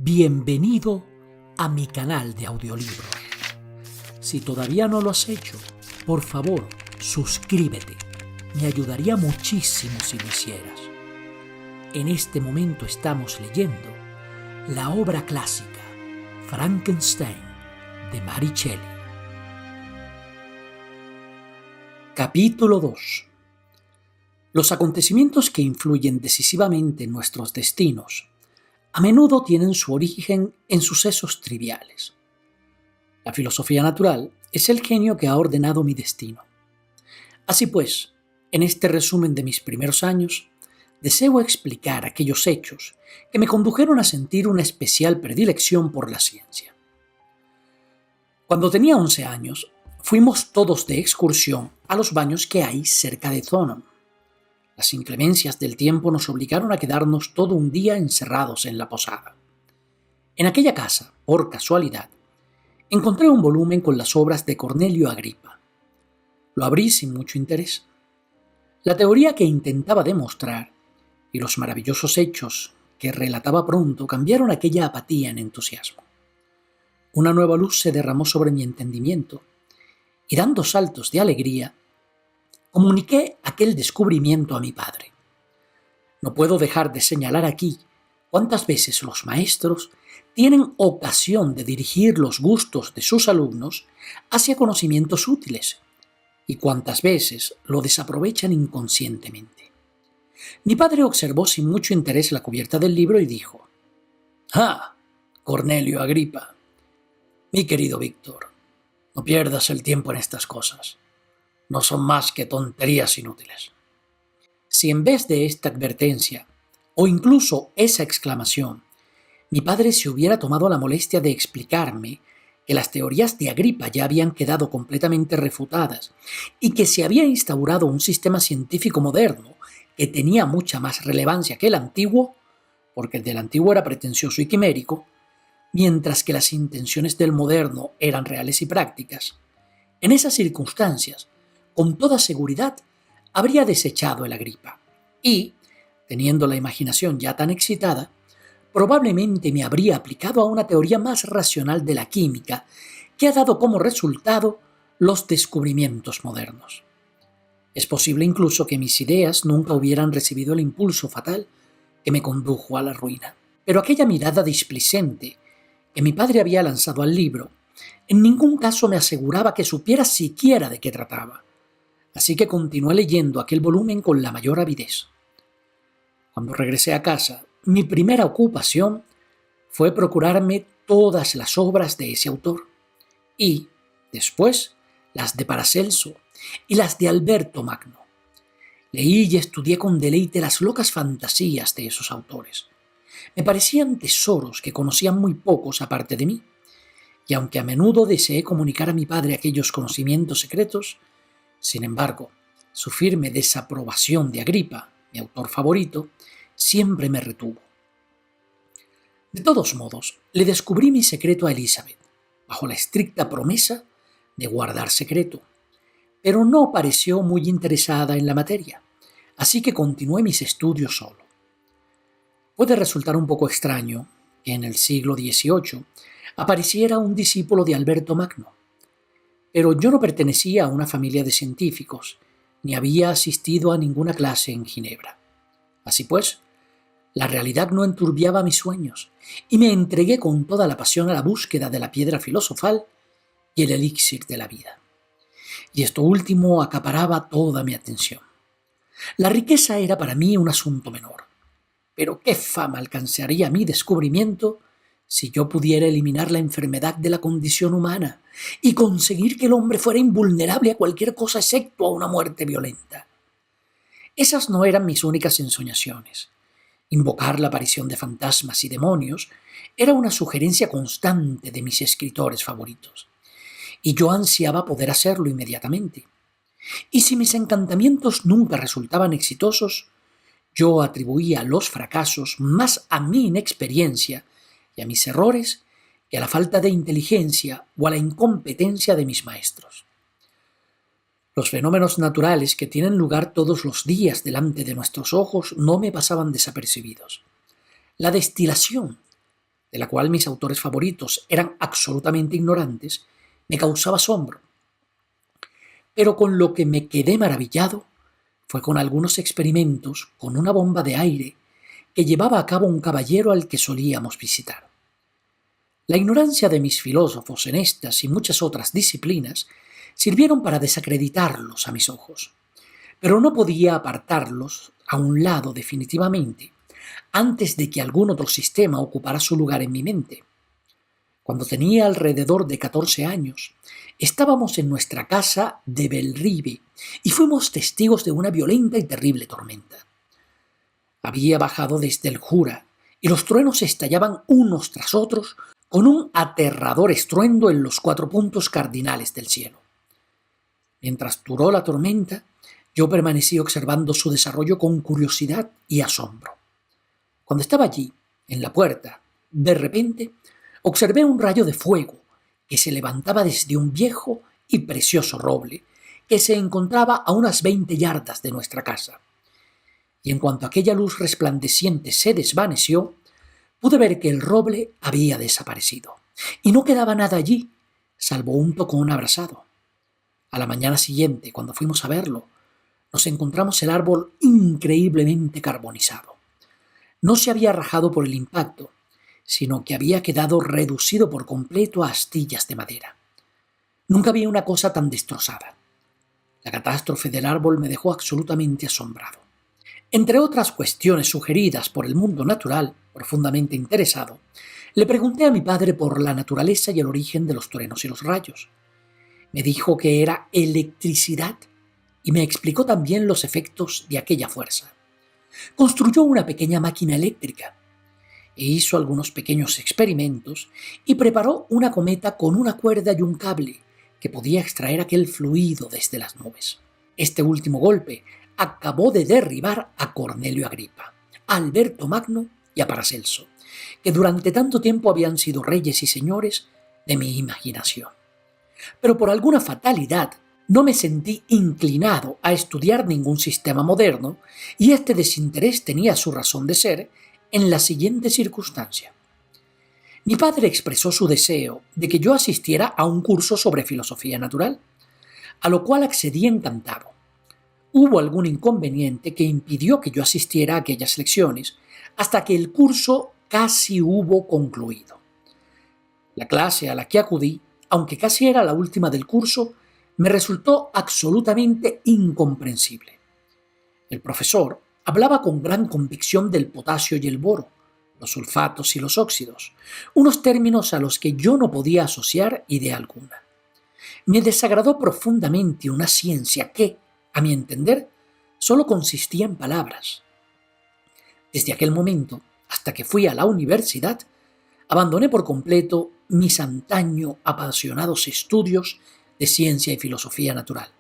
Bienvenido a mi canal de audiolibros. Si todavía no lo has hecho, por favor, suscríbete. Me ayudaría muchísimo si lo hicieras. En este momento estamos leyendo la obra clásica Frankenstein de Mary Shelley. Capítulo 2. Los acontecimientos que influyen decisivamente en nuestros destinos a menudo tienen su origen en sucesos triviales. La filosofía natural es el genio que ha ordenado mi destino. Así pues, en este resumen de mis primeros años, deseo explicar aquellos hechos que me condujeron a sentir una especial predilección por la ciencia. Cuando tenía 11 años, fuimos todos de excursión a los baños que hay cerca de Thonon. Las inclemencias del tiempo nos obligaron a quedarnos todo un día encerrados en la posada. En aquella casa, por casualidad, encontré un volumen con las obras de Cornelio Agripa. Lo abrí sin mucho interés. La teoría que intentaba demostrar y los maravillosos hechos que relataba pronto cambiaron aquella apatía en entusiasmo. Una nueva luz se derramó sobre mi entendimiento y, dando saltos de alegría, comuniqué aquel descubrimiento a mi padre. No puedo dejar de señalar aquí cuántas veces los maestros tienen ocasión de dirigir los gustos de sus alumnos hacia conocimientos útiles y cuántas veces lo desaprovechan inconscientemente. Mi padre observó sin mucho interés la cubierta del libro y dijo: «Ah, Cornelio Agripa, mi querido Víctor, no pierdas el tiempo en estas cosas. No son más que tonterías inútiles». Si en vez de esta advertencia, o incluso esa exclamación, mi padre se hubiera tomado la molestia de explicarme que las teorías de Agripa ya habían quedado completamente refutadas y que se había instaurado un sistema científico moderno que tenía mucha más relevancia que el antiguo, porque el del antiguo era pretencioso y quimérico, mientras que las intenciones del moderno eran reales y prácticas, en esas circunstancias, con toda seguridad, habría desechado el Agripa y, teniendo la imaginación ya tan excitada, probablemente me habría aplicado a una teoría más racional de la química que ha dado como resultado los descubrimientos modernos. Es posible incluso que mis ideas nunca hubieran recibido el impulso fatal que me condujo a la ruina. Pero aquella mirada displicente que mi padre había lanzado al libro en ningún caso me aseguraba que supiera siquiera de qué trataba. Así que continué leyendo aquel volumen con la mayor avidez. Cuando regresé a casa, mi primera ocupación fue procurarme todas las obras de ese autor y, después, las de Paracelso y las de Alberto Magno. Leí y estudié con deleite las locas fantasías de esos autores. Me parecían tesoros que conocían muy pocos aparte de mí, y aunque a menudo deseé comunicar a mi padre aquellos conocimientos secretos, sin embargo, su firme desaprobación de Agripa, mi autor favorito, siempre me retuvo. De todos modos, le descubrí mi secreto a Elizabeth, bajo la estricta promesa de guardar secreto, pero no pareció muy interesada en la materia, así que continué mis estudios solo. Puede resultar un poco extraño que en el siglo XVIII apareciera un discípulo de Alberto Magno, pero yo no pertenecía a una familia de científicos, ni había asistido a ninguna clase en Ginebra. Así pues, la realidad no enturbiaba mis sueños, y me entregué con toda la pasión a la búsqueda de la piedra filosofal y el elixir de la vida. Y esto último acaparaba toda mi atención. La riqueza era para mí un asunto menor, pero qué fama alcanzaría mi descubrimiento si yo pudiera eliminar la enfermedad de la condición humana y conseguir que el hombre fuera invulnerable a cualquier cosa excepto a una muerte violenta. Esas no eran mis únicas ensoñaciones. Invocar la aparición de fantasmas y demonios era una sugerencia constante de mis escritores favoritos, y yo ansiaba poder hacerlo inmediatamente. Y si mis encantamientos nunca resultaban exitosos, yo atribuía los fracasos más a mi inexperiencia y a mis errores que a la falta de inteligencia o a la incompetencia de mis maestros. Los fenómenos naturales que tienen lugar todos los días delante de nuestros ojos no me pasaban desapercibidos. La destilación, de la cual mis autores favoritos eran absolutamente ignorantes, me causaba asombro. Pero con lo que me quedé maravillado fue con algunos experimentos con una bomba de aire que llevaba a cabo un caballero al que solíamos visitar. La ignorancia de mis filósofos en estas y muchas otras disciplinas sirvieron para desacreditarlos a mis ojos, pero no podía apartarlos a un lado definitivamente antes de que algún otro sistema ocupara su lugar en mi mente. Cuando tenía alrededor de 14 años, estábamos en nuestra casa de Bellrive y fuimos testigos de una violenta y terrible tormenta. Había bajado desde el Jura y los truenos estallaban unos tras otros con un aterrador estruendo en los 4 puntos cardinales del cielo. Mientras duró la tormenta, yo permanecí observando su desarrollo con curiosidad y asombro. Cuando estaba allí, en la puerta, de repente, observé un rayo de fuego que se levantaba desde un viejo y precioso roble que se encontraba a unas 20 yardas de nuestra casa. Y en cuanto aquella luz resplandeciente se desvaneció, pude ver que el roble había desaparecido y no quedaba nada allí, salvo un tocón abrasado. A la mañana siguiente, cuando fuimos a verlo, nos encontramos el árbol increíblemente carbonizado. No se había rajado por el impacto, sino que había quedado reducido por completo a astillas de madera. Nunca vi una cosa tan destrozada. La catástrofe del árbol me dejó absolutamente asombrado. Entre otras cuestiones sugeridas por el mundo natural, profundamente interesado, le pregunté a mi padre por la naturaleza y el origen de los truenos y los rayos. Me dijo que era electricidad y me explicó también los efectos de aquella fuerza. Construyó una pequeña máquina eléctrica e hizo algunos pequeños experimentos y preparó una cometa con una cuerda y un cable que podía extraer aquel fluido desde las nubes. Este último golpe acabó de derribar a Cornelio Agripa, a Alberto Magno y a Paracelso, que durante tanto tiempo habían sido reyes y señores de mi imaginación. Pero por alguna fatalidad no me sentí inclinado a estudiar ningún sistema moderno y este desinterés tenía su razón de ser en la siguiente circunstancia. Mi padre expresó su deseo de que yo asistiera a un curso sobre filosofía natural, a lo cual accedí encantado. Hubo algún inconveniente que impidió que yo asistiera a aquellas lecciones hasta que el curso casi hubo concluido. La clase a la que acudí, aunque casi era la última del curso, me resultó absolutamente incomprensible. El profesor hablaba con gran convicción del potasio y el boro, los sulfatos y los óxidos, unos términos a los que yo no podía asociar idea alguna. Me desagradó profundamente una ciencia que, a mi entender, solo consistía en palabras. Desde aquel momento, hasta que fui a la universidad, abandoné por completo mis antaño apasionados estudios de ciencia y filosofía natural,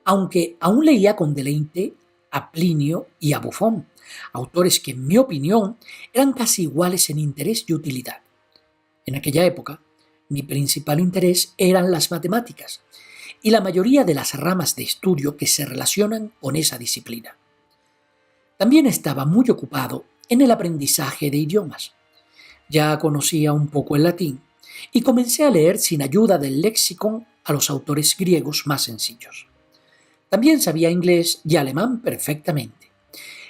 aunque aún leía con deleite a Plinio y a Buffon, autores que, en mi opinión, eran casi iguales en interés y utilidad. En aquella época, mi principal interés eran las matemáticas y la mayoría de las ramas de estudio que se relacionan con esa disciplina. También estaba muy ocupado en el aprendizaje de idiomas. Ya conocía un poco el latín y comencé a leer sin ayuda del léxico a los autores griegos más sencillos. También sabía inglés y alemán perfectamente,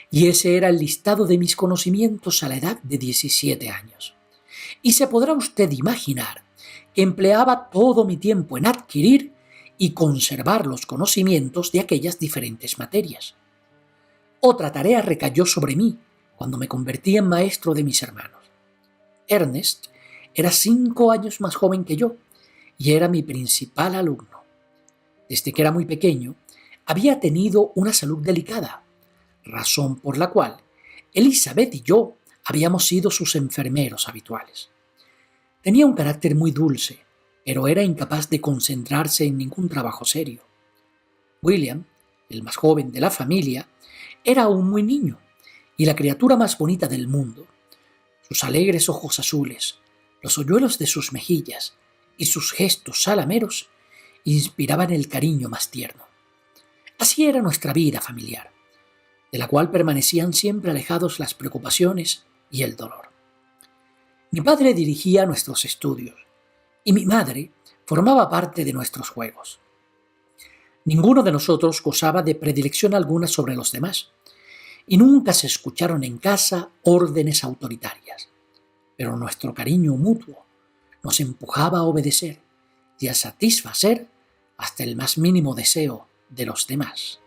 y ese era el listado de mis conocimientos a la edad de 17 años. Y se podrá usted imaginar que empleaba todo mi tiempo en adquirir y conservar los conocimientos de aquellas diferentes materias. Otra tarea recayó sobre mí cuando me convertí en maestro de mis hermanos. Ernest era 5 años más joven que yo y era mi principal alumno. Desde que era muy pequeño, había tenido una salud delicada, razón por la cual Elizabeth y yo habíamos sido sus enfermeros habituales. Tenía un carácter muy dulce, pero era incapaz de concentrarse en ningún trabajo serio. William, el más joven de la familia, era aún muy niño y la criatura más bonita del mundo. Sus alegres ojos azules, los hoyuelos de sus mejillas y sus gestos salameros inspiraban el cariño más tierno. Así era nuestra vida familiar, de la cual permanecían siempre alejados las preocupaciones y el dolor. Mi padre dirigía nuestros estudios y mi madre formaba parte de nuestros juegos. Ninguno de nosotros gozaba de predilección alguna sobre los demás, y nunca se escucharon en casa órdenes autoritarias. Pero nuestro cariño mutuo nos empujaba a obedecer y a satisfacer hasta el más mínimo deseo de los demás.